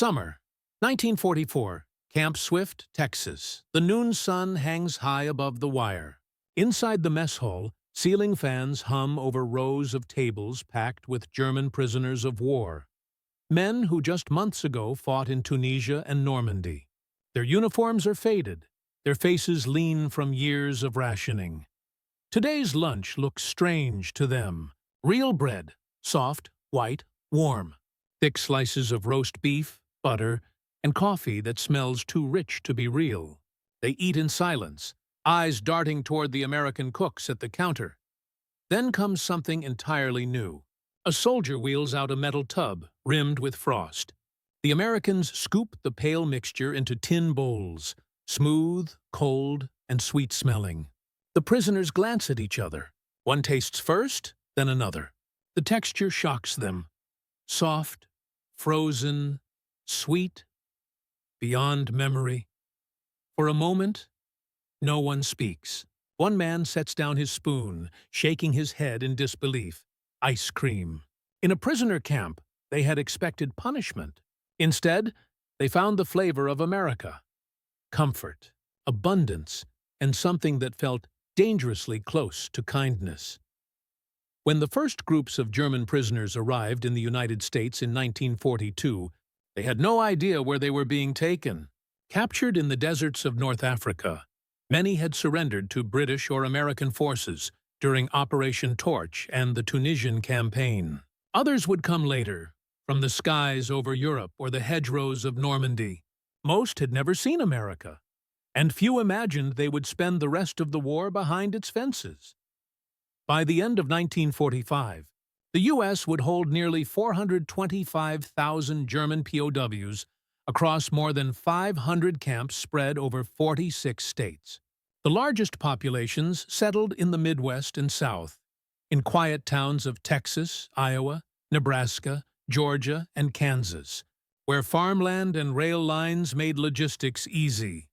Summer, 1944, Camp Swift, Texas. The noon sun hangs high above the wire. Inside the mess hall, ceiling fans hum over rows of tables packed with German prisoners of war. Men who just months ago fought in Tunisia and Normandy. Their uniforms are faded, their faces lean from years of rationing. Today's lunch looks strange to them. Real bread, soft, white, warm. Thick slices of roast beef, butter, and coffee that smells too rich to be real. They eat in silence, eyes darting toward the American cooks at the counter. Then comes something entirely new. A soldier wheels out a metal tub, rimmed with frost. The Americans scoop the pale mixture into tin bowls, smooth, cold, and sweet-smelling. The prisoners glance at each other. One tastes first, then another. The texture shocks them. Soft, frozen, sweet, beyond memory. For a moment, no one speaks. One man sets down his spoon, shaking his head in disbelief. Ice cream. In a prisoner camp, they had expected punishment. Instead, they found the flavor of America. Comfort, abundance, and something that felt dangerously close to kindness. When the first groups of German prisoners arrived in the United States in 1942, they had no idea where they were being taken. Captured in the deserts of North Africa, many had surrendered to British or American forces during Operation Torch and the Tunisian campaign. Others would come later, from the skies over Europe or the hedgerows of Normandy. Most had never seen America, and few imagined they would spend the rest of the war behind its fences. By the end of 1945, the U.S. would hold nearly 425,000 German POWs across more than 500 camps spread over 46 states. The largest populations settled in the Midwest and South, in quiet towns of Texas, Iowa, Nebraska, Georgia, and Kansas, where farmland and rail lines made logistics easy.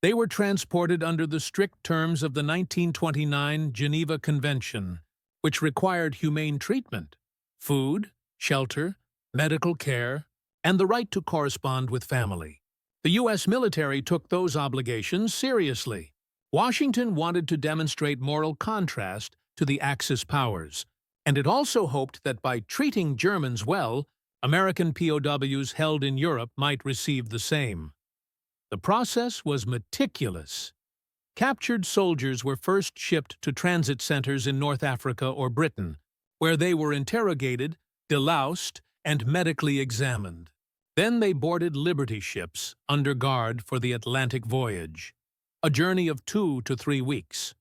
They were transported under the strict terms of the 1929 Geneva Convention, which required humane treatment, food, shelter, medical care, and the right to correspond with family. The U.S. military took those obligations seriously. Washington wanted to demonstrate moral contrast to the Axis powers, and it also hoped that by treating Germans well, American POWs held in Europe might receive the same. The process was meticulous. Captured soldiers were first shipped to transit centers in North Africa or Britain, where they were interrogated, deloused, and medically examined. Then they boarded Liberty ships under guard for the Atlantic voyage, a journey of 2 to 3 weeks.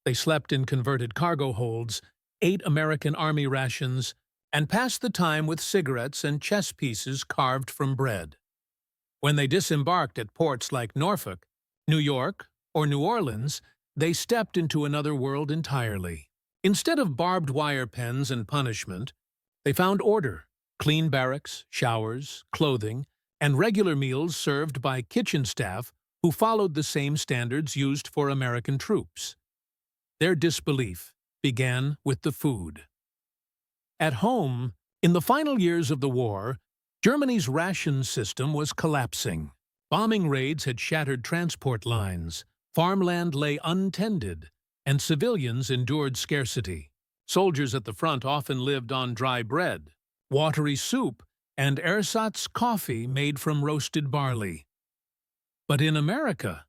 They slept in converted cargo holds, ate American Army rations, and passed the time with cigarettes and chess pieces carved from bread. When they disembarked at ports like Norfolk, New York, or New Orleans, they stepped into another world entirely. Instead of barbed wire pens and punishment, they found order, clean barracks, showers, clothing, and regular meals served by kitchen staff who followed the same standards used for American troops. Their disbelief began with the food. At home, in the final years of the war, Germany's ration system was collapsing. Bombing raids had shattered transport lines, farmland lay untended, and civilians endured scarcity. Soldiers at the front often lived on dry bread, watery soup, and ersatz coffee made from roasted barley. But in America,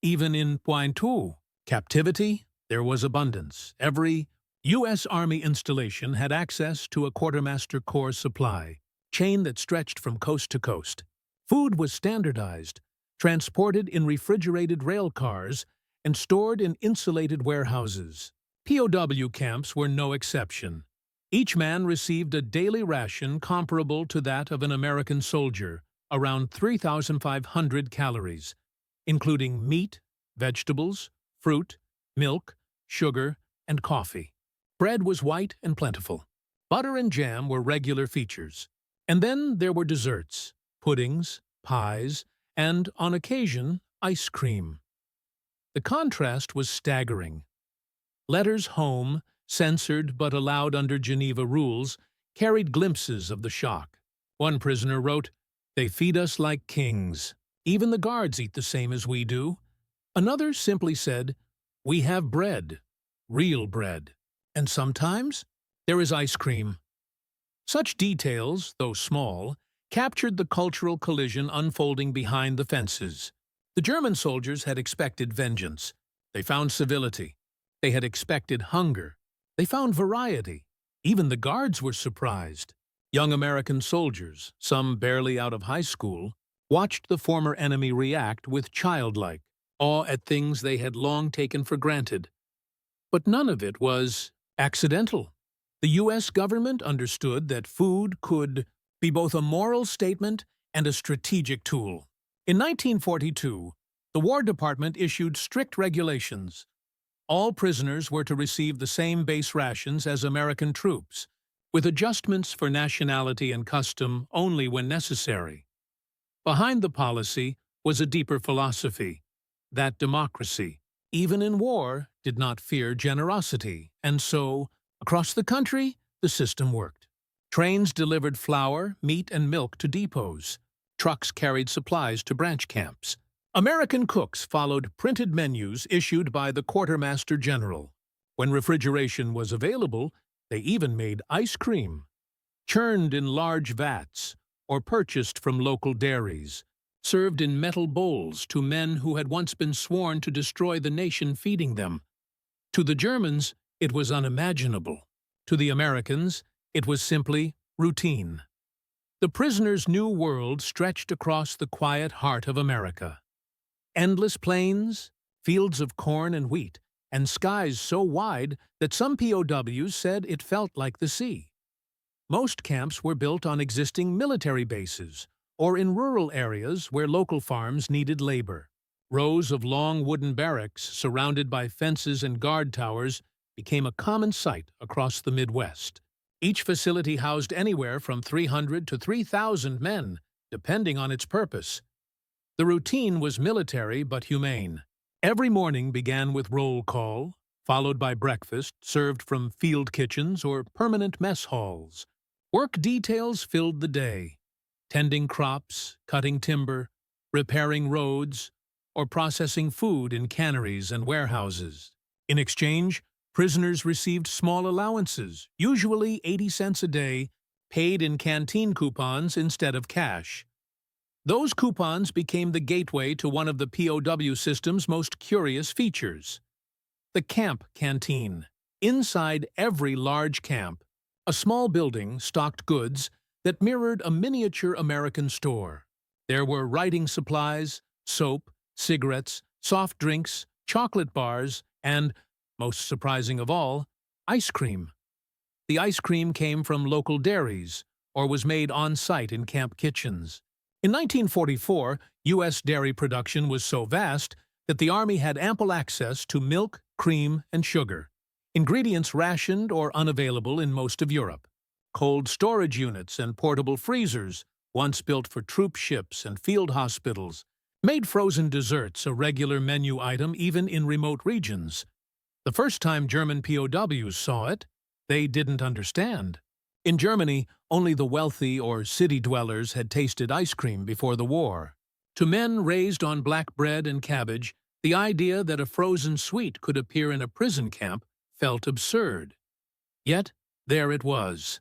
even in Pointu captivity, there was abundance. Every U.S. Army installation had access to a quartermaster corps supply chain that stretched from coast to coast. Food was standardized, transported in refrigerated rail cars, and stored in insulated warehouses. POW camps were no exception. Each man received a daily ration comparable to that of an American soldier, around 3,500 calories, including meat, vegetables, fruit, milk, sugar, and coffee. Bread was white and plentiful. Butter and jam were regular features. And then there were desserts, puddings, pies, and, on occasion, ice cream. The contrast was staggering. Letters home, censored but allowed under Geneva rules, carried glimpses of the shock. One prisoner wrote, They feed us like kings. Even the guards eat the same as we do. Another simply said, "We have bread, real bread. And sometimes there is ice cream." Such details, though small, captured the cultural collision unfolding behind the fences. The German soldiers had expected vengeance. They found civility. They had expected hunger. They found variety. Even the guards were surprised. Young American soldiers, some barely out of high school, watched the former enemy react with childlike awe at things they had long taken for granted. But none of it was accidental. The U.S. government understood that food could be both a moral statement and a strategic tool. In 1942, the War Department issued strict regulations. All prisoners were to receive the same base rations as American troops, with adjustments for nationality and custom only when necessary. Behind the policy was a deeper philosophy, that democracy, even in war, did not fear generosity, and so, across the country, the system worked. Trains delivered flour, meat, and milk to depots. Trucks carried supplies to branch camps. American cooks followed printed menus issued by the Quartermaster General. When refrigeration was available, they even made ice cream, churned in large vats or purchased from local dairies, served in metal bowls to men who had once been sworn to destroy the nation feeding them. To the Germans, it was unimaginable. To the Americans, it was simply routine. The prisoners' new world stretched across the quiet heart of America. Endless plains, fields of corn and wheat, and skies so wide that some POWs said it felt like the sea. Most camps were built on existing military bases or in rural areas where local farms needed labor. Rows of long wooden barracks surrounded by fences and guard towers became a common sight across the Midwest. Each facility housed anywhere from 300 to 3,000 men, depending on its purpose. The routine was military but humane. Every morning began with roll call, followed by breakfast served from field kitchens or permanent mess halls. Work details filled the day, tending crops, cutting timber, repairing roads, or processing food in canneries and warehouses. In exchange, prisoners received small allowances, usually 80 cents a day, paid in canteen coupons instead of cash. Those coupons became the gateway to one of the POW system's most curious features: the camp canteen. Inside every large camp, a small building stocked goods that mirrored a miniature American store. There were writing supplies, soap, cigarettes, soft drinks, chocolate bars, and, most surprising of all, ice cream. The ice cream came from local dairies or was made on-site in camp kitchens. In 1944, U.S. dairy production was so vast that the Army had ample access to milk, cream, and sugar, ingredients rationed or unavailable in most of Europe. Cold storage units and portable freezers, once built for troop ships and field hospitals, made frozen desserts a regular menu item even in remote regions. The first time German POWs saw it, they didn't understand. In Germany, only the wealthy or city dwellers had tasted ice cream before the war. To men raised on black bread and cabbage, the idea that a frozen sweet could appear in a prison camp felt absurd. Yet, there it was,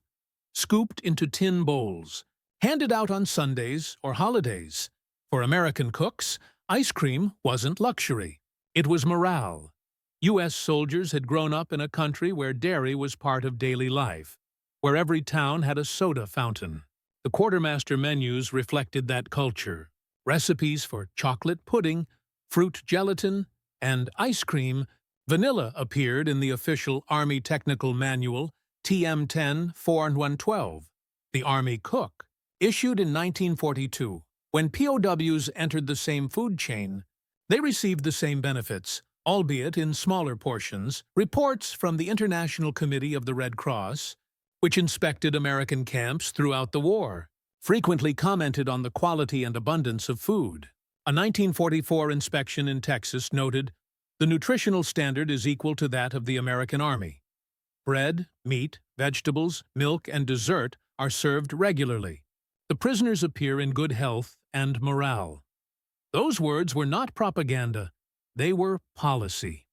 scooped into tin bowls, handed out on Sundays or holidays. For American cooks, ice cream wasn't luxury. It was morale. U.S. soldiers had grown up in a country where dairy was part of daily life, where every town had a soda fountain. The quartermaster menus reflected that culture. Recipes for chocolate pudding, fruit gelatin, and ice cream. Vanilla appeared in the official Army Technical Manual, TM-10-4112. The Army Cook, issued in 1942. When POWs entered the same food chain, they received the same benefits, albeit in smaller portions. Reports from the International Committee of the Red Cross, which inspected American camps throughout the war, frequently commented on the quality and abundance of food. A 1944 inspection in Texas noted, "The nutritional standard is equal to that of the American Army. Bread, meat, vegetables, milk, and dessert are served regularly. The prisoners appear in good health and morale. Those words were not propaganda. They were policy.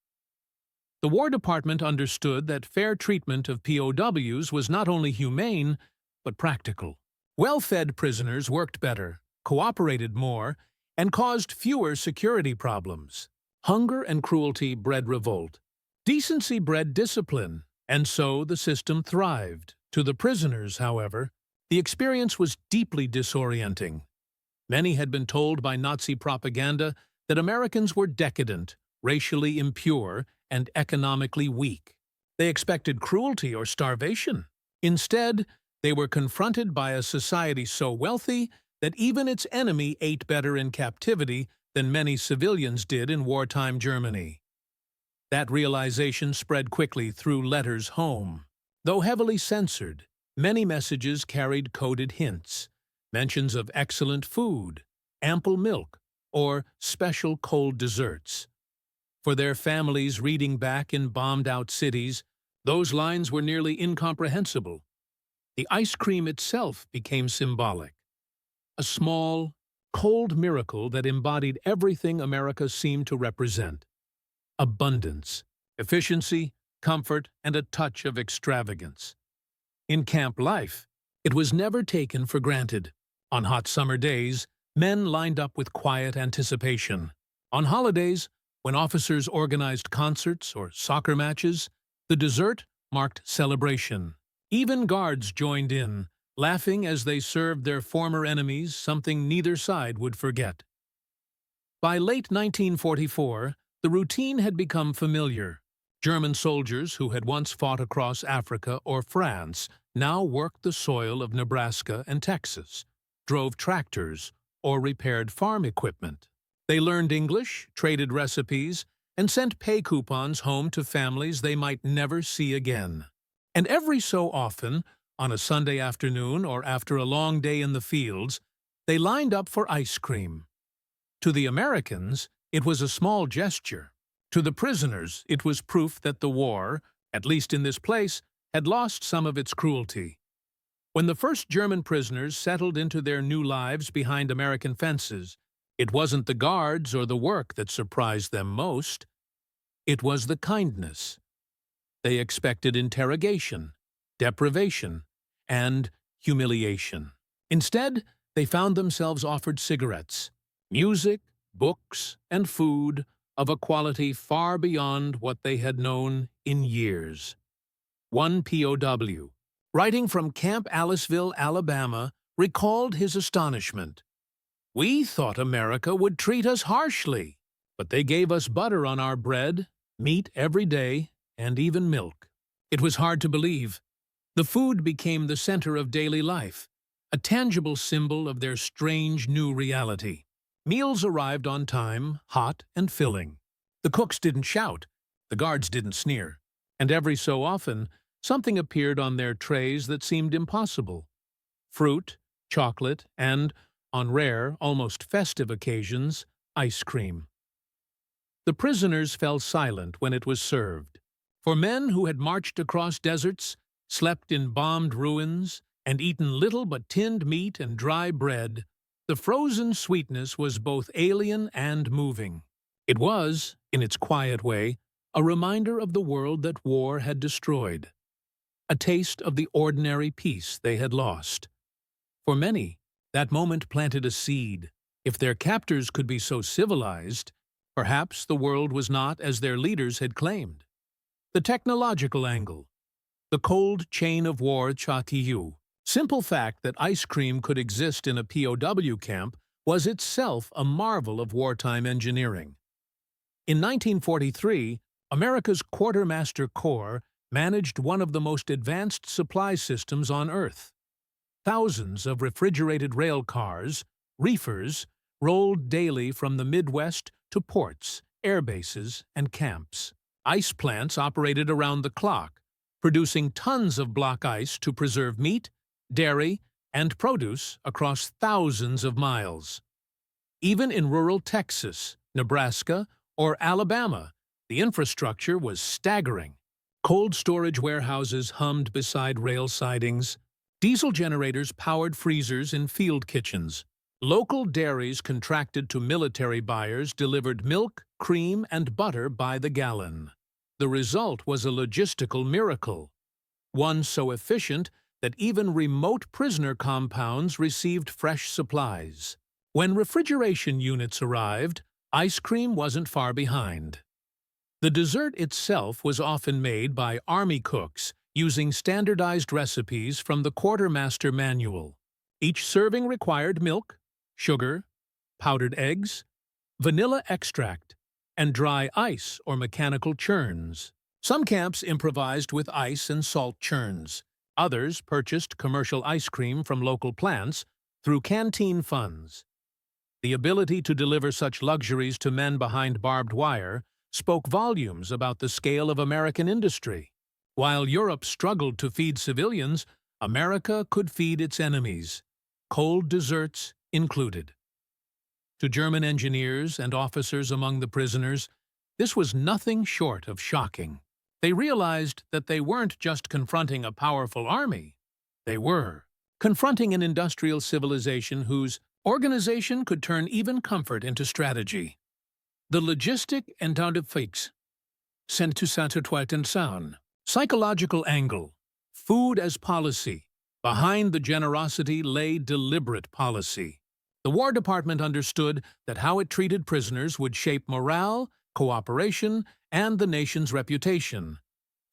The War Department understood that fair treatment of POWs was not only humane, but practical. Well-fed prisoners worked better, cooperated more, and caused fewer security problems. Hunger and cruelty bred revolt. Decency bred discipline, and so the system thrived. To the prisoners, however, the experience was deeply disorienting. Many had been told by Nazi propaganda that Americans were decadent, racially impure, and economically weak. They expected cruelty or starvation. Instead, they were confronted by a society so wealthy that even its enemy ate better in captivity than many civilians did in wartime Germany. That realization spread quickly through letters home. Though heavily censored, many messages carried coded hints, mentions of excellent food, ample milk, or special cold desserts. For their families reading back in bombed-out cities, those lines were nearly incomprehensible. The ice cream itself became symbolic. A small, cold miracle that embodied everything America seemed to represent. Abundance, efficiency, comfort, and a touch of extravagance. In camp life, it was never taken for granted. On hot summer days, men lined up with quiet anticipation. On holidays, when officers organized concerts or soccer matches, the dessert marked celebration. Even guards joined in, laughing as they served their former enemies something neither side would forget. By late 1944, the routine had become familiar. German soldiers who had once fought across Africa or France now worked the soil of Nebraska and Texas, drove tractors, or repaired farm equipment. They learned English, traded recipes, and sent pay coupons home to families they might never see again. And every so often, on a Sunday afternoon or after a long day in the fields, they lined up for ice cream. To the Americans, it was a small gesture. To the prisoners, it was proof that the war, at least in this place, had lost some of its cruelty. When the first German prisoners settled into their new lives behind American fences, it wasn't the guards or the work that surprised them most. It was the kindness. They expected interrogation, deprivation, and humiliation. Instead, they found themselves offered cigarettes, music, books, and food of a quality far beyond what they had known in years. One POW, writing from Camp Aliceville, Alabama, recalled his astonishment. "We thought America would treat us harshly, but they gave us butter on our bread, meat every day, and even milk." It was hard to believe. The food became the center of daily life, a tangible symbol of their strange new reality. Meals arrived on time, hot and filling. The cooks didn't shout, the guards didn't sneer, and every so often, something appeared on their trays that seemed impossible. Fruit, chocolate, and, on rare, almost festive occasions, ice cream. The prisoners fell silent when it was served. For men who had marched across deserts, slept in bombed ruins, and eaten little but tinned meat and dry bread, the frozen sweetness was both alien and moving. It was, in its quiet way, a reminder of the world that war had destroyed, a taste of the ordinary peace they had lost. For many, that moment planted a seed. If their captors could be so civilized, perhaps the world was not as their leaders had claimed. The technological angle, the cold chain of war châtillou. Simple fact that ice cream could exist in a POW camp was itself a marvel of wartime engineering. In 1943, America's Quartermaster Corps managed one of the most advanced supply systems on Earth. Thousands of refrigerated rail cars, reefers, rolled daily from the Midwest to ports, air bases, and camps. Ice plants operated around the clock, producing tons of block ice to preserve meat, dairy, and produce across thousands of miles. Even in rural Texas, Nebraska, or Alabama, the infrastructure was staggering. Cold storage warehouses hummed beside rail sidings, Diesel generators powered freezers in field kitchens. Local dairies contracted to military buyers delivered milk, cream, and butter by the gallon. The result was a logistical miracle, one so efficient that even remote prisoner compounds received fresh supplies. When refrigeration units arrived, ice cream wasn't far behind. The dessert itself was often made by army cooks using standardized recipes from the quartermaster manual. Each serving required milk, sugar, powdered eggs, vanilla extract, and dry ice or mechanical churns. Some camps improvised with ice and salt churns. Others purchased commercial ice cream from local plants through canteen funds. The ability to deliver such luxuries to men behind barbed wire spoke volumes about the scale of American industry. While Europe struggled to feed civilians, America could feed its enemies, cold desserts included. To German engineers and officers among the prisoners, this was nothing short of shocking. They realized that they weren't just confronting a powerful army. They were confronting an industrial civilization whose organization could turn even comfort into strategy. The logistic and fix sent to Saturtweiten Sound. Psychological angle. Food as policy. Behind the generosity lay deliberate policy. The War Department understood that how it treated prisoners would shape morale, cooperation, and the nation's reputation.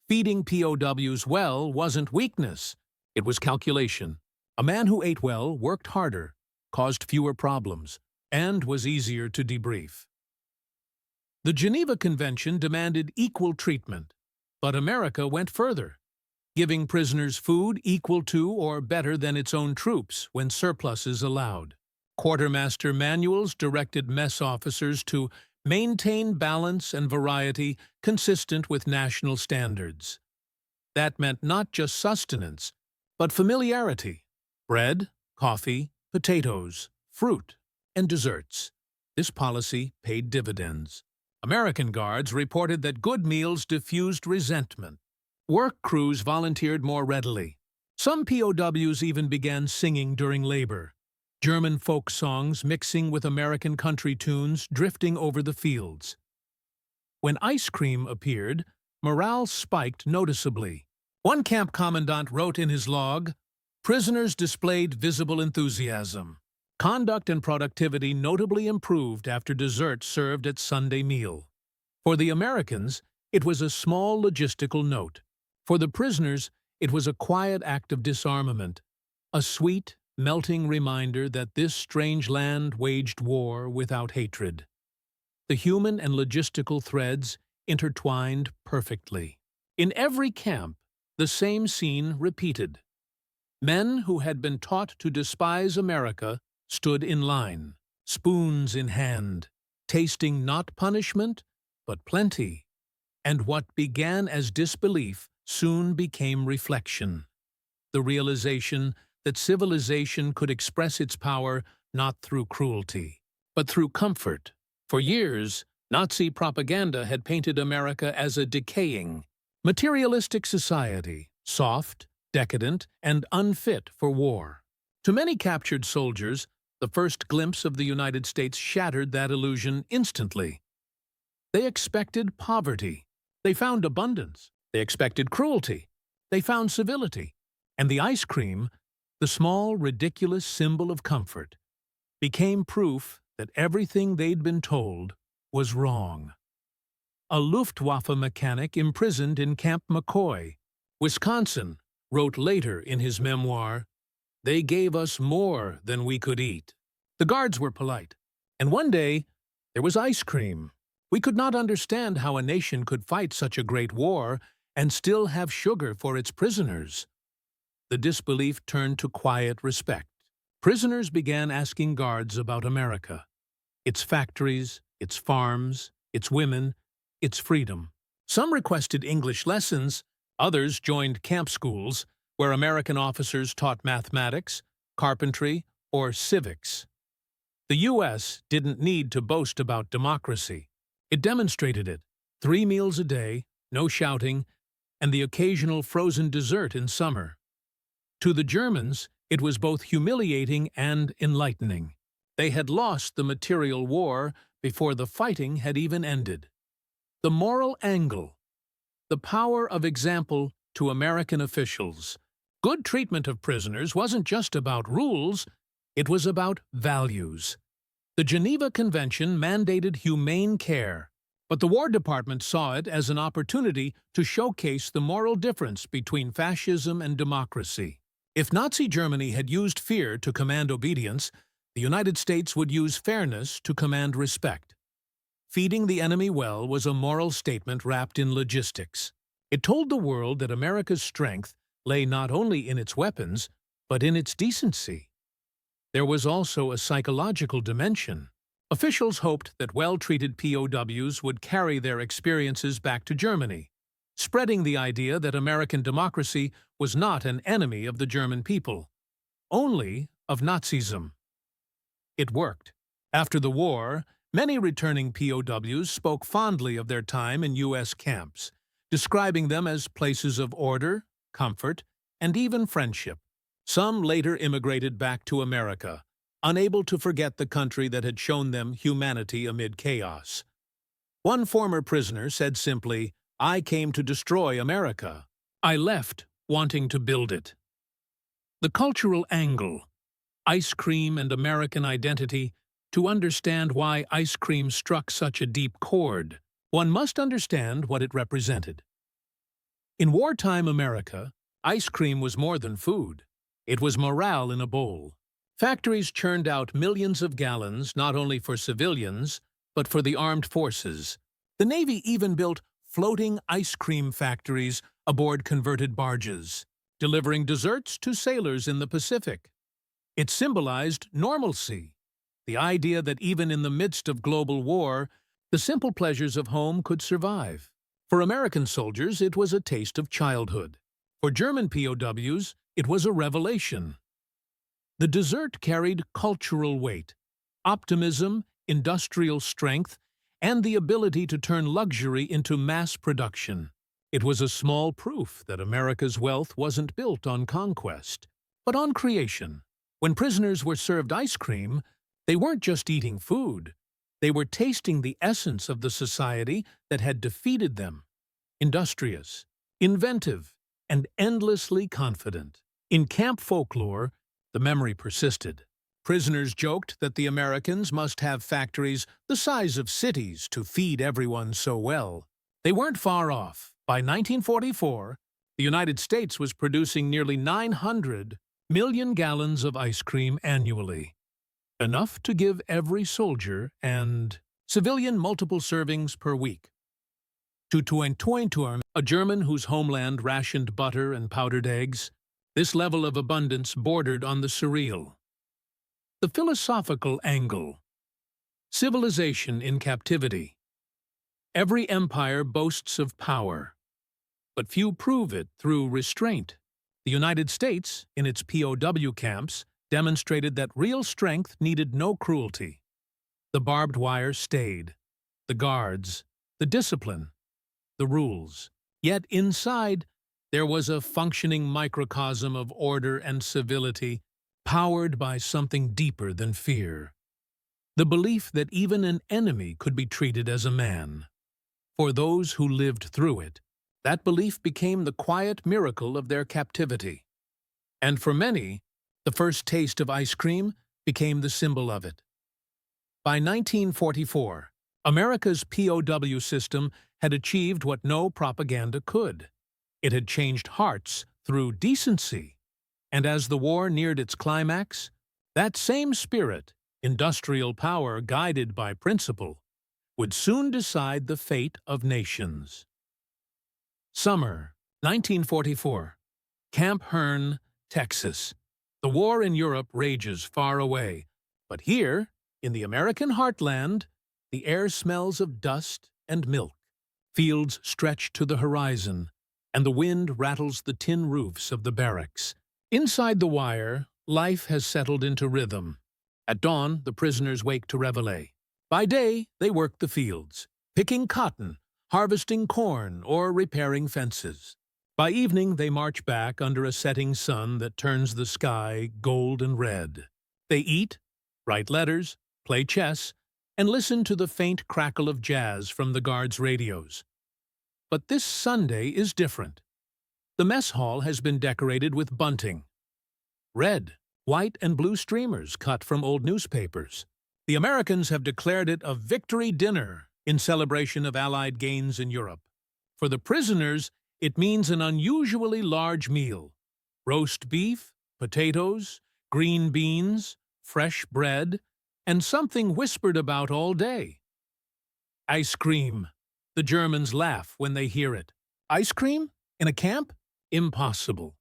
Feeding POWs well wasn't weakness. It was calculation. A man who ate well worked harder, caused fewer problems, and was easier to debrief. The Geneva Convention demanded equal treatment, but America went further, giving prisoners food equal to or better than its own troops when surpluses allowed. Quartermaster manuals directed mess officers to maintain balance and variety consistent with national standards. That meant not just sustenance, but familiarity. Bread, coffee, potatoes, fruit, and desserts. This policy paid dividends. American guards reported that good meals diffused resentment. Work crews volunteered more readily. Some POWs even began singing during labor. German folk songs mixing with American country tunes drifting over the fields. When ice cream appeared, morale spiked noticeably. One camp commandant wrote in his log, "Prisoners displayed visible enthusiasm. Conduct and productivity notably improved after dessert served at Sunday meal." For the Americans, it was a small logistical note. For the prisoners, it was a quiet act of disarmament, a sweet, melting reminder that this strange land waged war without hatred. The human and logistical threads intertwined perfectly. In every camp, the same scene repeated. Men who had been taught to despise America stood in line, spoons in hand, tasting not punishment, but plenty. And what began as disbelief soon became reflection. The realization that civilization could express its power not through cruelty, but through comfort. For years, Nazi propaganda had painted America as a decaying, materialistic society, soft, decadent, and unfit for war. To many captured soldiers, the first glimpse of the United States shattered that illusion instantly. They expected poverty. They found abundance. They expected cruelty. They found civility. And the ice cream, the small, ridiculous symbol of comfort, became proof that everything they'd been told was wrong. A Luftwaffe mechanic imprisoned in Camp McCoy, Wisconsin, wrote later in his memoir, "They gave us more than we could eat." The guards were polite, and one day there was ice cream. We could not understand how a nation could fight such a great war and still have sugar for its prisoners. The disbelief turned to quiet respect. Prisoners began asking guards about America, its factories, its farms, its women, its freedom. Some requested English lessons, others joined camp schools, where American officers taught mathematics, carpentry, or civics. The U.S. didn't need to boast about democracy. It demonstrated it. 3 meals a day, no shouting, and the occasional frozen dessert in summer. To the Germans, it was both humiliating and enlightening. They had lost the material war before the fighting had even ended. The moral angle. The power of example to American officials. Good treatment of prisoners wasn't just about rules, it was about values. The Geneva Convention mandated humane care, but the War Department saw it as an opportunity to showcase the moral difference between fascism and democracy. If Nazi Germany had used fear to command obedience, the United States would use fairness to command respect. Feeding the enemy well was a moral statement wrapped in logistics. It told the world that America's strength lay not only in its weapons, but in its decency. There was also a psychological dimension. Officials hoped that well-treated POWs would carry their experiences back to Germany, spreading the idea that American democracy was not an enemy of the German people, only of Nazism. It worked. After the war, many returning POWs spoke fondly of their time in U.S. camps, describing them as places of order, comfort, and even friendship. Some later immigrated back to America, unable to forget the country that had shown them humanity amid chaos. One former prisoner said simply, "I came to destroy America. I left wanting to build it." The cultural angle. Ice cream and American identity. To understand why ice cream struck such a deep chord, one must understand what it represented. In wartime America, ice cream was more than food. It was morale in a bowl. Factories churned out millions of gallons not only for civilians, but for the armed forces. The Navy even built floating ice cream factories aboard converted barges, delivering desserts to sailors in the Pacific. It symbolized normalcy, the idea that even in the midst of global war, the simple pleasures of home could survive. For American soldiers, it was a taste of childhood. For German POWs, it was a revelation. The dessert carried cultural weight, optimism, industrial strength, and the ability to turn luxury into mass production. It was a small proof that America's wealth wasn't built on conquest, but on creation. When prisoners were served ice cream, they weren't just eating food. They were tasting the essence of the society that had defeated them. Industrious, inventive, and endlessly confident. In camp folklore, the memory persisted. Prisoners joked that the Americans must have factories the size of cities to feed everyone so well. They weren't far off. By 1944, the United States was producing nearly 900 million gallons of ice cream annually. Enough to give every soldier and civilian multiple servings per week. To Tointointurm, a German whose homeland rationed butter and powdered eggs, this level of abundance bordered on the surreal. The philosophical angle. Civilization in captivity. Every empire boasts of power, but few prove it through restraint. The United States, in its POW camps, demonstrated that real strength needed no cruelty. The barbed wire stayed, the guards, the discipline, the rules. Yet inside, there was a functioning microcosm of order and civility, powered by something deeper than fear. The belief that even an enemy could be treated as a man. For those who lived through it, that belief became the quiet miracle of their captivity. And for many, the first taste of ice cream became the symbol of it. By 1944, America's POW system had achieved what no propaganda could. It had changed hearts through decency. And as the war neared its climax, that same spirit, industrial power guided by principle, would soon decide the fate of nations. Summer, 1944. Camp Hearn, Texas. The war in Europe rages far away, but here, in the American heartland, the air smells of dust and milk. Fields stretch to the horizon, and the wind rattles the tin roofs of the barracks. Inside the wire, life has settled into rhythm. At dawn, the prisoners wake to reveille. By day, they work the fields, picking cotton, harvesting corn, or repairing fences. By evening, they march back under a setting sun that turns the sky gold and red. They eat, write letters, play chess, and listen to the faint crackle of jazz from the guards' radios. But this Sunday is different. The mess hall has been decorated with bunting. Red, white, and blue streamers cut from old newspapers. The Americans have declared it a victory dinner in celebration of Allied gains in Europe. For the prisoners, it means an unusually large meal. Roast beef, potatoes, green beans, fresh bread, and something whispered about all day. Ice cream. The Germans laugh when they hear it. Ice cream? In a camp? Impossible.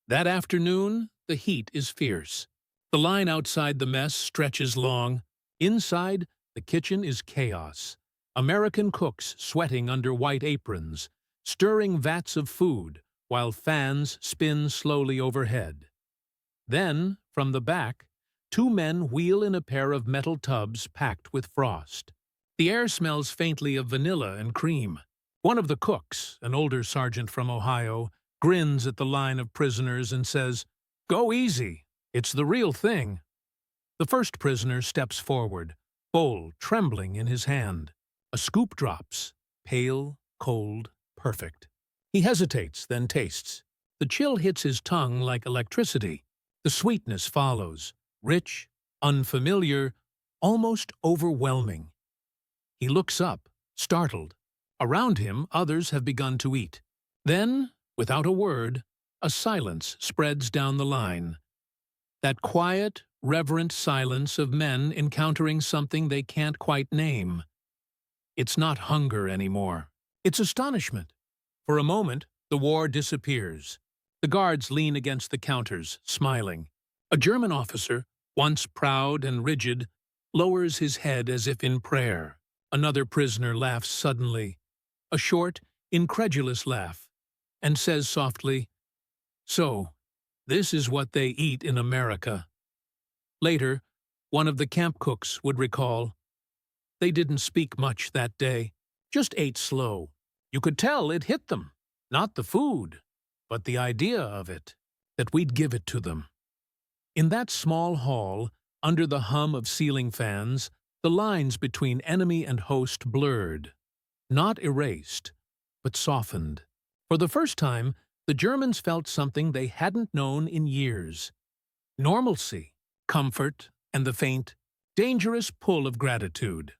That afternoon, the heat is fierce. The line outside the mess stretches long. Inside, the kitchen is chaos. American cooks sweating under white aprons, stirring vats of food while fans spin slowly overhead. Then, from the back, two men wheel in a pair of metal tubs packed with frost. The air smells faintly of vanilla and cream. One of the cooks, an older sergeant from Ohio, grins at the line of prisoners and says, "Go easy. It's the real thing." The first prisoner steps forward, bowl trembling in his hand. A scoop drops, pale, cold, perfect. He hesitates, then tastes. The chill hits his tongue like electricity. The sweetness follows, rich, unfamiliar, almost overwhelming. He looks up, startled. Around him, others have begun to eat. Then, without a word, a silence spreads down the line. That quiet, reverent silence of men encountering something they can't quite name. It's not hunger anymore. It's astonishment. For a moment, the war disappears. The guards lean against the counters, smiling. A German officer, once proud and rigid, lowers his head as if in prayer. Another prisoner laughs suddenly, a short, incredulous laugh, and says softly, "So, this is what they eat in America." Later, one of the camp cooks would recall, "They didn't speak much that day, just ate slow. You could tell it hit them, not the food, but the idea of it, that we'd give it to them." In that small hall, under the hum of ceiling fans, the lines between enemy and host blurred, not erased, but softened. For the first time, the Germans felt something they hadn't known in years. Normalcy, comfort, and the faint, dangerous pull of gratitude.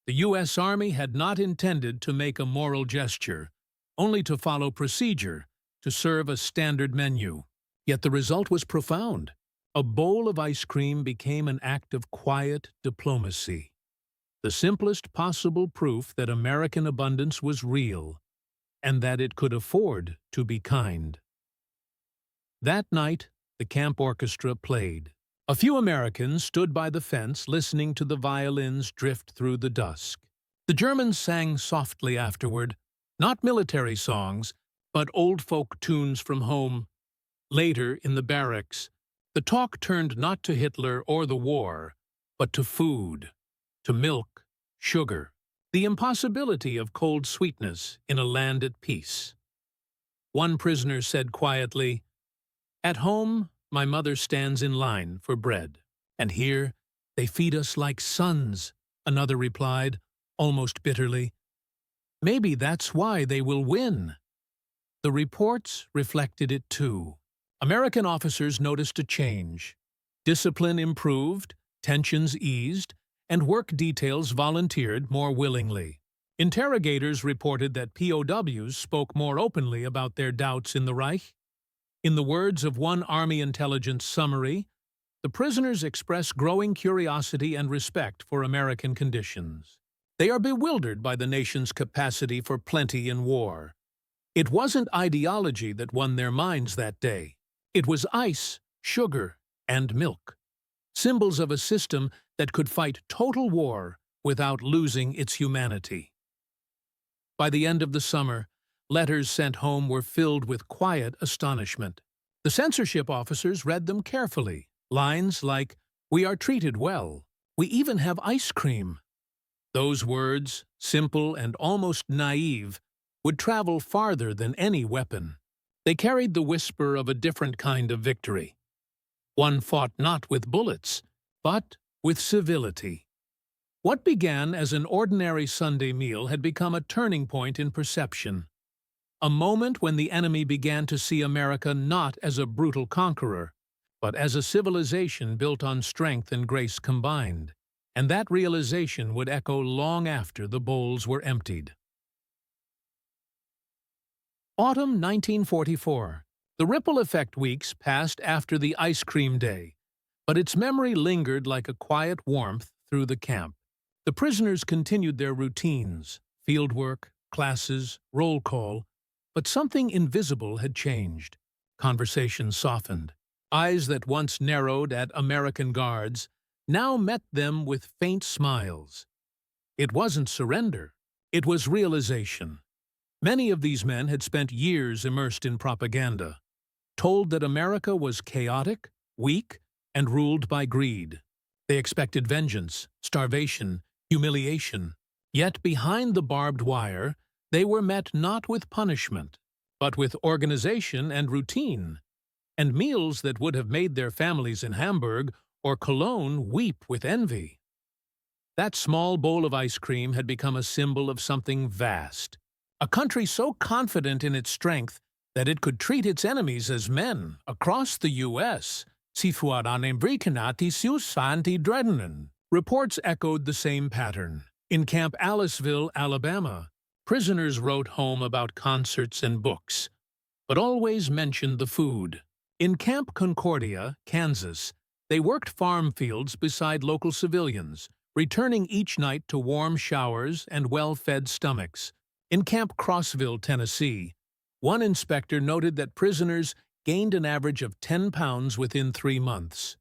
The U.S. Army had not intended to make a moral gesture, only to follow procedure, to serve a standard menu. Yet the result was profound. A bowl of ice cream became an act of quiet diplomacy. The simplest possible proof that American abundance was real, and that it could afford to be kind. That night, the camp orchestra played. A few Americans stood by the fence listening to the violins drift through the dusk. The Germans sang softly afterward, not military songs, but old folk tunes from home. Later, in the barracks, the talk turned not to Hitler or the war, but to food, to milk, sugar, the impossibility of cold sweetness in a land at peace. One prisoner said quietly, "At home, my mother stands in line for bread, and here they feed us like sons," another replied, almost bitterly. "Maybe that's why they will win." The reports reflected it too. American officers noticed a change. Discipline improved, tensions eased, and work details volunteered more willingly. Interrogators reported that POWs spoke more openly about their doubts in the Reich. In the words of one Army intelligence summary, the prisoners express growing curiosity and respect for American conditions. They are bewildered by the nation's capacity for plenty in war. It wasn't ideology that won their minds that day. It was ice, sugar, and milk. Symbols of a system that could fight total war without losing its humanity. By the end of the summer, letters sent home were filled with quiet astonishment. The censorship officers read them carefully. Lines like, "We are treated well. We even have ice cream." Those words, simple and almost naive, would travel farther than any weapon. They carried the whisper of a different kind of victory. One fought not with bullets, but with civility. What began as an ordinary Sunday meal had become a turning point in perception. A moment when the enemy began to see America not as a brutal conqueror, but as a civilization built on strength and grace combined. And that realization would echo long after the bowls were emptied. Autumn 1944. The ripple effect weeks passed after the ice cream day, but its memory lingered like a quiet warmth through the camp. The prisoners continued their routines, fieldwork, classes, roll call, but something invisible had changed. Conversation softened. Eyes that once narrowed at American guards now met them with faint smiles. It wasn't surrender, it was realization. Many of these men had spent years immersed in propaganda, told that America was chaotic, weak, and ruled by greed. They expected vengeance, starvation, humiliation. Yet behind the barbed wire, they were met not with punishment, but with organization and routine, and meals that would have made their families in Hamburg or Cologne weep with envy. That small bowl of ice cream had become a symbol of something vast, a country so confident in its strength that it could treat its enemies as men across the U.S. Reports echoed the same pattern. In Camp Aliceville, Alabama, prisoners wrote home about concerts and books, but always mentioned the food. In Camp Concordia, Kansas, they worked farm fields beside local civilians, returning each night to warm showers and well-fed stomachs. In Camp Crossville, Tennessee, one inspector noted that prisoners gained an average of 10 pounds within 3 months.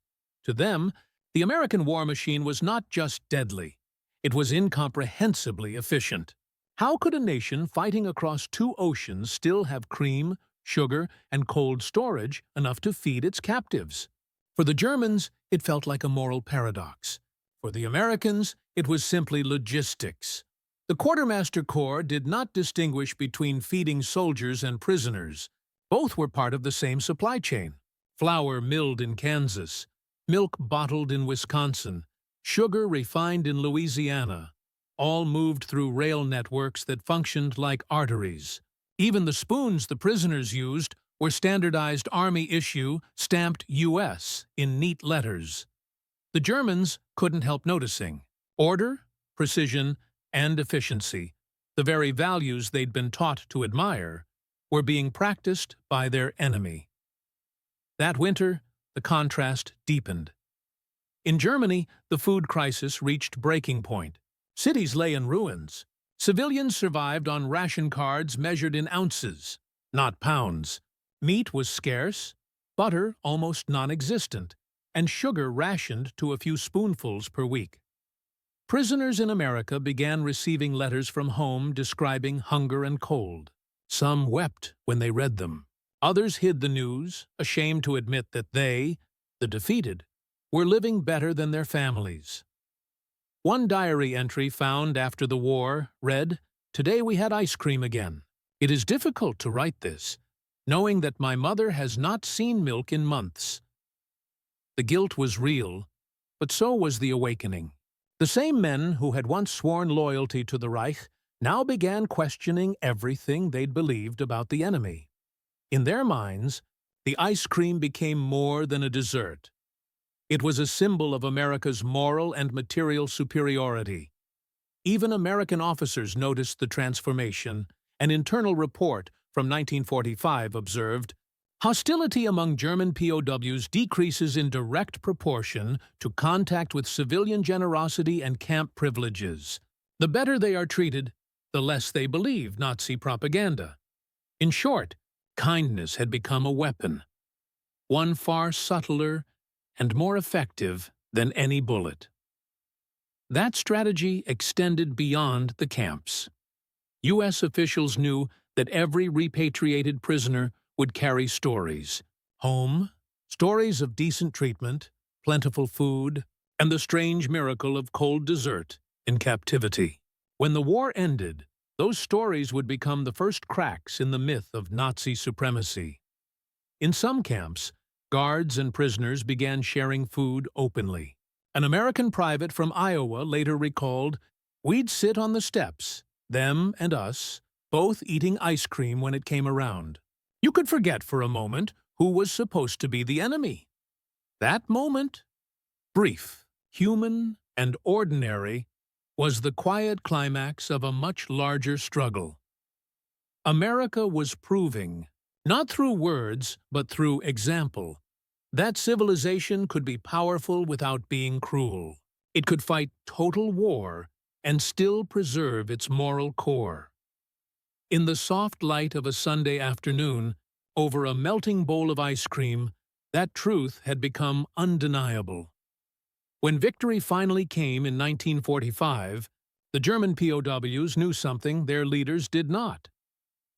To them, the American war machine was not just deadly, it was incomprehensibly efficient. How could a nation fighting across 2 oceans still have cream, sugar, and cold storage enough to feed its captives? For the Germans, it felt like a moral paradox. For the Americans, it was simply logistics. The Quartermaster Corps did not distinguish between feeding soldiers and prisoners. Both were part of the same supply chain. Flour milled in Kansas, milk bottled in Wisconsin, sugar refined in Louisiana, all moved through rail networks that functioned like arteries. Even the spoons the prisoners used were standardized Army issue, stamped U.S. in neat letters. The Germans couldn't help noticing. Order, precision, and efficiency, the very values they'd been taught to admire, were being practiced by their enemy. That winter, the contrast deepened. In Germany, the food crisis reached breaking point. Cities lay in ruins. Civilians survived on ration cards measured in ounces, not pounds. Meat was scarce, butter almost non-existent, and sugar rationed to a few spoonfuls per week. Prisoners in America began receiving letters from home describing hunger and cold. Some wept when they read them. Others hid the news, ashamed to admit that they, the defeated, were living better than their families. One diary entry found after the war read, "Today we had ice cream again. It is difficult to write this, knowing that my mother has not seen milk in months." The guilt was real, but so was the awakening. The same men who had once sworn loyalty to the Reich now began questioning everything they'd believed about the enemy. In their minds, the ice cream became more than a dessert. It was a symbol of America's moral and material superiority. Even American officers noticed the transformation. An internal report from 1945 observed, "Hostility among German POWs decreases in direct proportion to contact with civilian generosity and camp privileges. The better they are treated, the less they believe Nazi propaganda." In short, kindness had become a weapon, one far subtler and more effective than any bullet. That strategy extended beyond the camps. U.S. officials knew that every repatriated prisoner would carry stories. Home, stories of decent treatment, plentiful food, and the strange miracle of cold dessert in captivity. When the war ended, those stories would become the first cracks in the myth of Nazi supremacy. In some camps, guards and prisoners began sharing food openly. An American private from Iowa later recalled, "We'd sit on the steps, them and us, both eating ice cream when it came around. You could forget for a moment who was supposed to be the enemy. That moment, brief, human, and ordinary, was the quiet climax of a much larger struggle. America was proving, not through words, but through example, that civilization could be powerful without being cruel. It could fight total war and still preserve its moral core." In the soft light of a Sunday afternoon, over a melting bowl of ice cream, that truth had become undeniable. When victory finally came in 1945, the German POWs knew something their leaders did not.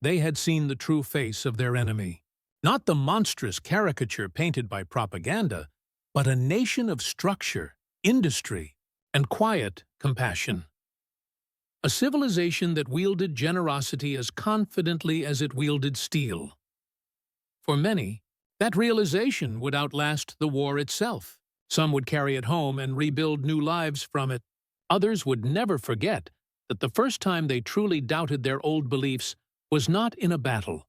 They had seen the true face of their enemy. Not the monstrous caricature painted by propaganda, but a nation of structure, industry, and quiet compassion. A civilization that wielded generosity as confidently as it wielded steel. For many, that realization would outlast the war itself. Some would carry it home and rebuild new lives from it. Others would never forget that the first time they truly doubted their old beliefs was not in a battle,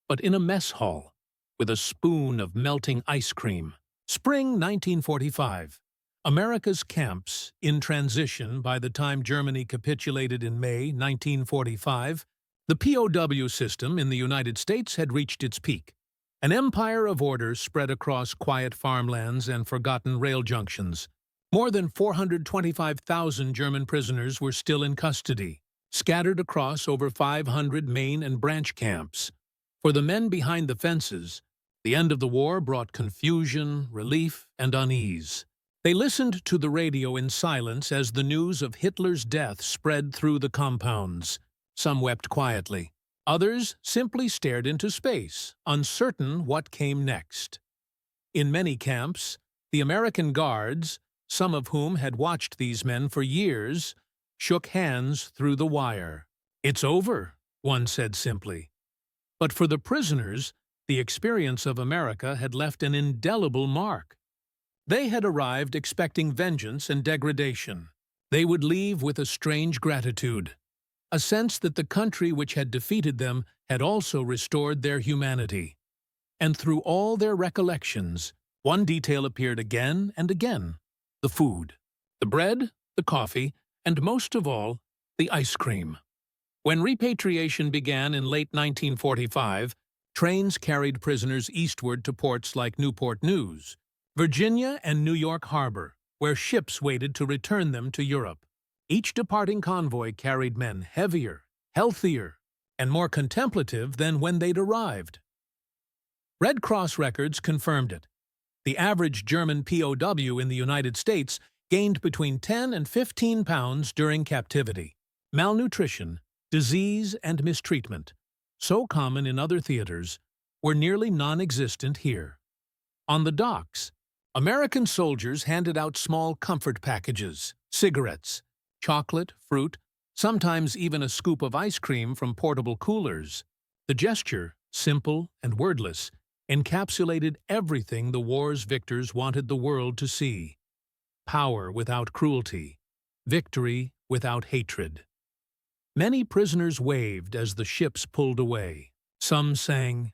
but in a mess hall, with a spoon of melting ice cream. Spring 1945. America's camps, in transition by the time Germany capitulated in May 1945, the POW system in the United States had reached its peak. An empire of orders spread across quiet farmlands and forgotten rail junctions. More than 425,000 German prisoners were still in custody, scattered across over 500 main and branch camps. For the men behind the fences, the end of the war brought confusion, relief, and unease. They listened to the radio in silence as the news of Hitler's death spread through the compounds. Some wept quietly. Others simply stared into space, uncertain what came next. In many camps, the American guards, some of whom had watched these men for years, shook hands through the wire. "It's over," one said simply. But for the prisoners, the experience of America had left an indelible mark. They had arrived expecting vengeance and degradation. They would leave with a strange gratitude, a sense that the country which had defeated them had also restored their humanity. And through all their recollections, one detail appeared again and again: the food, the bread, the coffee, and most of all, the ice cream. When repatriation began in late 1945, trains carried prisoners eastward to ports like Newport News, Virginia, and New York Harbor, where ships waited to return them to Europe. Each departing convoy carried men heavier, healthier, and more contemplative than when they'd arrived. Red Cross records confirmed it. The average German POW in the United States gained between 10 and 15 pounds during captivity. Malnutrition, disease, and mistreatment, so common in other theaters, were nearly non-existent here. On the docks, American soldiers handed out small comfort packages, cigarettes, chocolate, fruit, sometimes even a scoop of ice cream from portable coolers. The gesture, simple and wordless, encapsulated everything the war's victors wanted the world to see: power without cruelty, victory without hatred. Many prisoners waved as the ships pulled away. Some sang.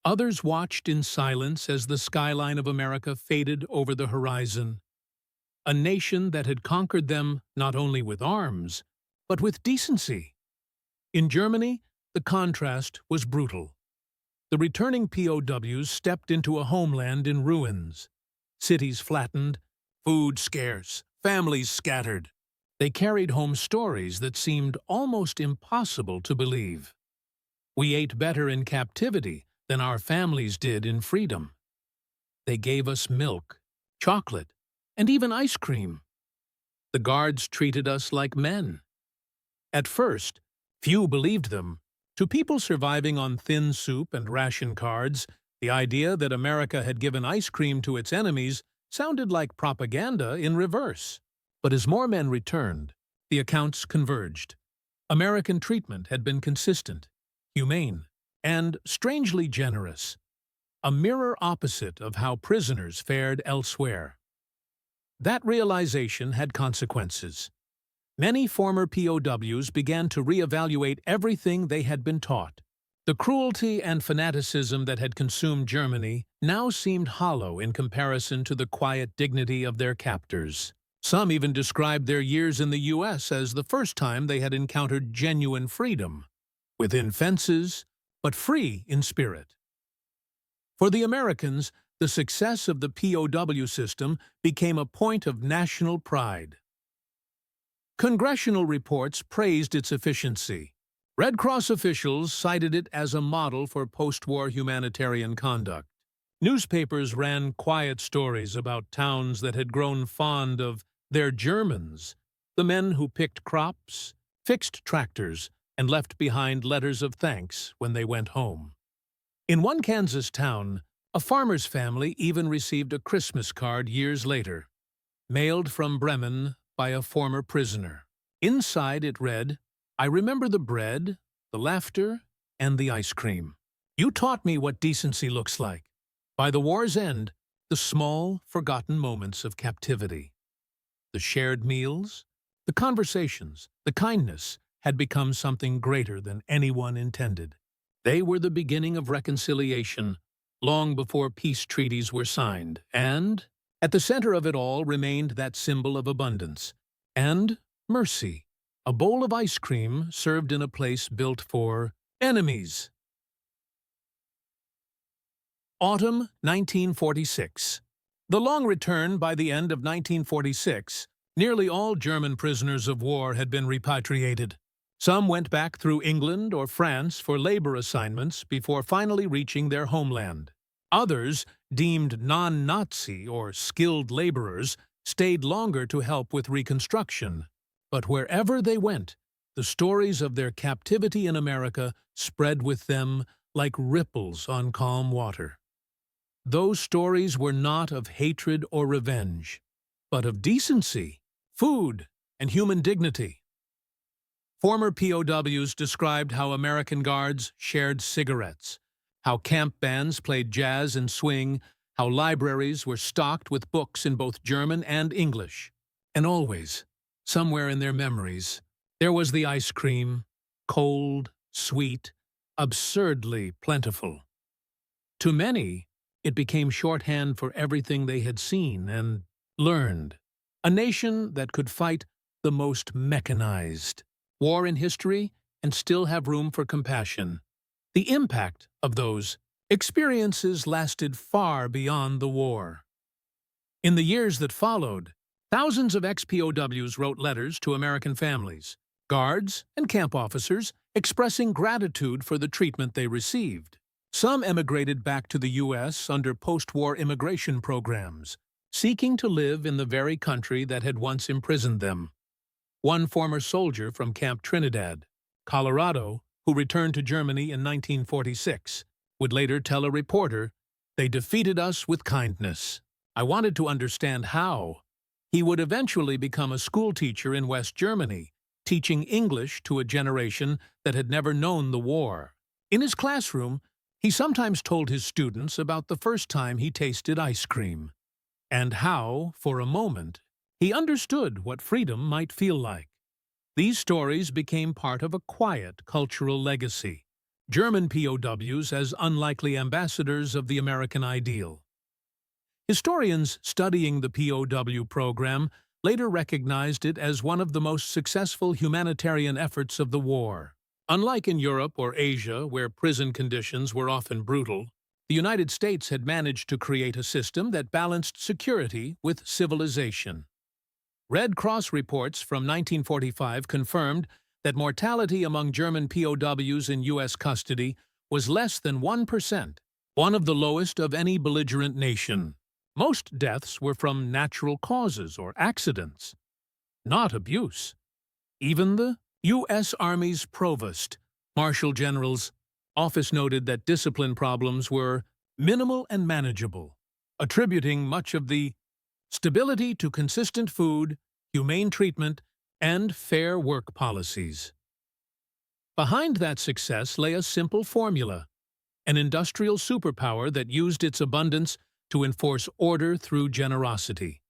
Others watched in silence as the skyline of America faded over the horizon. A nation that had conquered them not only with arms, but with decency. In Germany, the contrast was brutal. The returning POWs stepped into a homeland in ruins. Cities flattened, food scarce, families scattered. They carried home stories that seemed almost impossible to believe. "We ate better in captivity than our families did in freedom. They gave us milk, chocolate, and even ice cream. The guards treated us like men." At first, few believed them. To people surviving on thin soup and ration cards, the idea that America had given ice cream to its enemies sounded like propaganda in reverse. But as more men returned, the accounts converged. American treatment had been consistent, humane, and strangely generous. a mirror opposite of how prisoners fared elsewhere. That realization had consequences. Many former POWs began to reevaluate everything they had been taught. The cruelty and fanaticism that had consumed Germany now seemed hollow in comparison to the quiet dignity of their captors. Some even described their years in the U.S. as the first time they had encountered genuine freedom, within fences, but free in spirit. For the Americans, the success of the POW system became a point of national pride. Congressional reports praised its efficiency. Red Cross officials cited it as a model for post-war humanitarian conduct. Newspapers ran quiet stories about towns that had grown fond of their Germans, the men who picked crops, fixed tractors, and left behind letters of thanks when they went home. In one Kansas town, a farmer's family even received a Christmas card years later, mailed from Bremen by a former prisoner. Inside it read, "I remember the bread, the laughter, and the ice cream. You taught me what decency looks like." By the war's end, the small, forgotten moments of captivity, the shared meals, the conversations, the kindness had become something greater than anyone intended. They were the beginning of reconciliation, long before peace treaties were signed, and at the center of it all remained that symbol of abundance and mercy, a bowl of ice cream served in a place built for enemies. Autumn 1946. The long return. By the end of 1946, nearly all German prisoners of war had been repatriated. Some went back through England or France for labor assignments before finally reaching their homeland. Others, deemed non-Nazi or skilled laborers, stayed longer to help with reconstruction. But wherever they went, the stories of their captivity in America spread with them like ripples on calm water. Those stories were not of hatred or revenge, but of decency, food, and human dignity. Former POWs described how American guards shared cigarettes, how camp bands played jazz and swing, how libraries were stocked with books in both German and English. And always, somewhere in their memories, there was the ice cream, cold, sweet, absurdly plentiful. To many, it became shorthand for everything they had seen and learned. A nation that could fight the most mechanized war in history and still have room for compassion. The impact of those experiences lasted far beyond the war. In the years that followed, thousands of ex-POWs wrote letters to American families, guards, and camp officers expressing gratitude for the treatment they received. Some emigrated back to the U.S. under post-war immigration programs, seeking to live in the very country that had once imprisoned them. One former soldier from Camp Trinidad, Colorado, who returned to Germany in 1946, would later tell a reporter, "They defeated us with kindness. I wanted to understand how." He would eventually become a schoolteacher in West Germany, teaching English to a generation that had never known the war. In his classroom, he sometimes told his students about the first time he tasted ice cream, and how, for a moment, he understood what freedom might feel like. These stories became part of a quiet cultural legacy, German POWs as unlikely ambassadors of the American ideal. Historians studying the POW program later recognized it as one of the most successful humanitarian efforts of the war. Unlike in Europe or Asia, where prison conditions were often brutal, the United States had managed to create a system that balanced security with civilization. Red Cross reports from 1945 confirmed that mortality among German POWs in U.S. custody was less than 1%, one of the lowest of any belligerent nation. Most deaths were from natural causes or accidents, not abuse. Even the U.S. Army's provost, Marshal General's office noted that discipline problems were minimal and manageable, attributing much of the stability to consistent food, humane treatment, and fair work policies. Behind that success lay a simple formula: an industrial superpower that used its abundance to enforce order through generosity.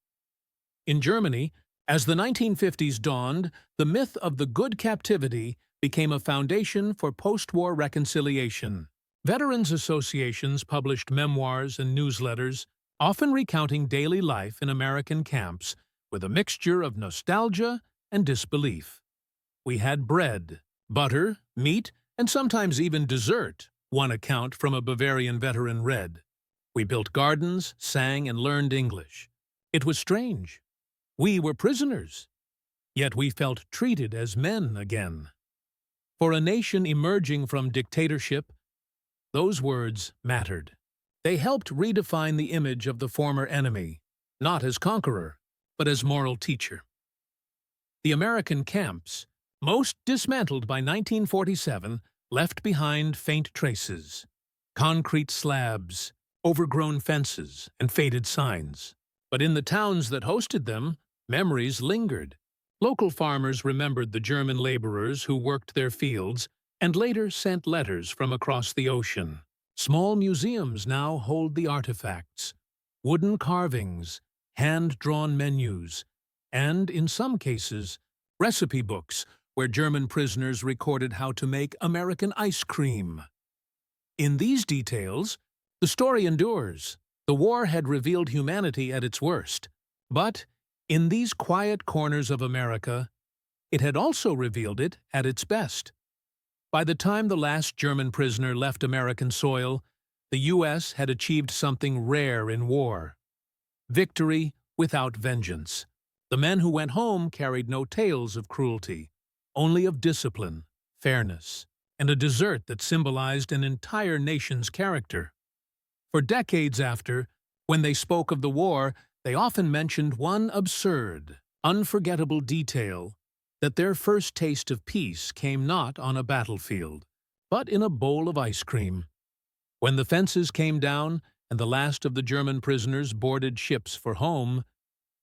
In Germany, as the 1950s dawned, the myth of the good captivity became a foundation for post-war reconciliation. Veterans associations published memoirs and newsletters, often recounting daily life in American camps with a mixture of nostalgia and disbelief. We had bread, butter, meat, and sometimes even dessert, one account from a Bavarian veteran read. We built gardens, sang, and learned English. It was strange. We were prisoners, yet we felt treated as men again. For a nation emerging from dictatorship, those words mattered. They helped redefine the image of the former enemy, not as conqueror, but as moral teacher. The American camps, most dismantled by 1947, left behind faint traces: concrete slabs, overgrown fences, and faded signs. But in the towns that hosted them, memories lingered. Local farmers remembered the German laborers who worked their fields and later sent letters from across the ocean. Small museums now hold the artifacts: wooden carvings, hand-drawn menus, and, in some cases, recipe books where German prisoners recorded how to make American ice cream. In these details, the story endures. The war had revealed humanity at its worst, but in these quiet corners of America, it had also revealed it at its best. By the time the last German prisoner left American soil, the U.S. had achieved something rare in war: victory without vengeance. The men who went home carried no tales of cruelty, only of discipline, fairness, and a desert that symbolized an entire nation's character. For decades after, when they spoke of the war, they often mentioned one absurd, unforgettable detail: that their first taste of peace came not on a battlefield, but in a bowl of ice cream. When the fences came down and the last of the German prisoners boarded ships for home,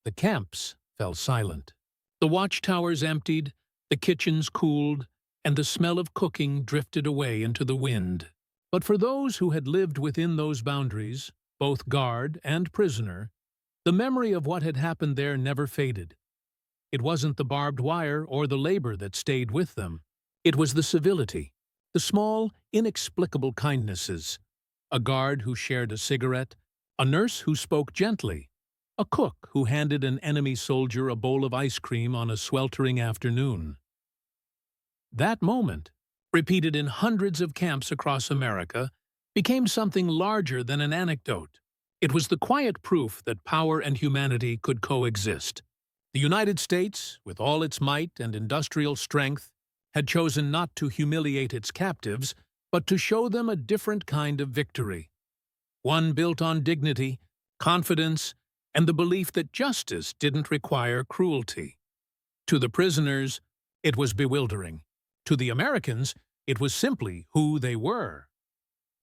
the camps fell silent. The watchtowers emptied, the kitchens cooled, and the smell of cooking drifted away into the wind. But for those who had lived within those boundaries, both guard and prisoner, the memory of what had happened there never faded. It wasn't the barbed wire or the labor that stayed with them. It was the civility, the small, inexplicable kindnesses: a guard who shared a cigarette, a nurse who spoke gently, a cook who handed an enemy soldier a bowl of ice cream on a sweltering afternoon. That moment, repeated in hundreds of camps across America, became something larger than an anecdote. It was the quiet proof that power and humanity could coexist. The United States, with all its might and industrial strength, had chosen not to humiliate its captives, but to show them a different kind of victory. One built on dignity, confidence, and the belief that justice didn't require cruelty. To the prisoners, it was bewildering. To the Americans, it was simply who they were.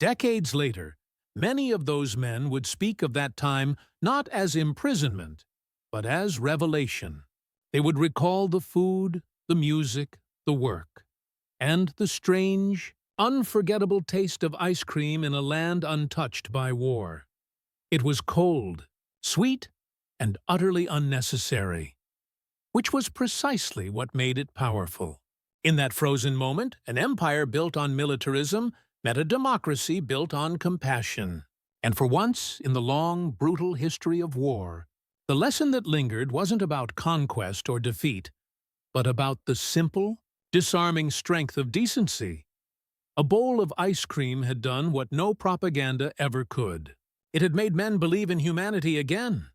Decades later, many of those men would speak of that time not as imprisonment, but as revelation. They would recall the food, the music, the work, and the strange, unforgettable taste of ice cream in a land untouched by war. It was cold, sweet, and utterly unnecessary, which was precisely what made it powerful. In that frozen moment, an empire built on militarism met a democracy built on compassion. And for once in the long, brutal history of war, the lesson that lingered wasn't about conquest or defeat, but about the simple, disarming strength of decency. A bowl of ice cream had done what no propaganda ever could. It had made men believe in humanity again.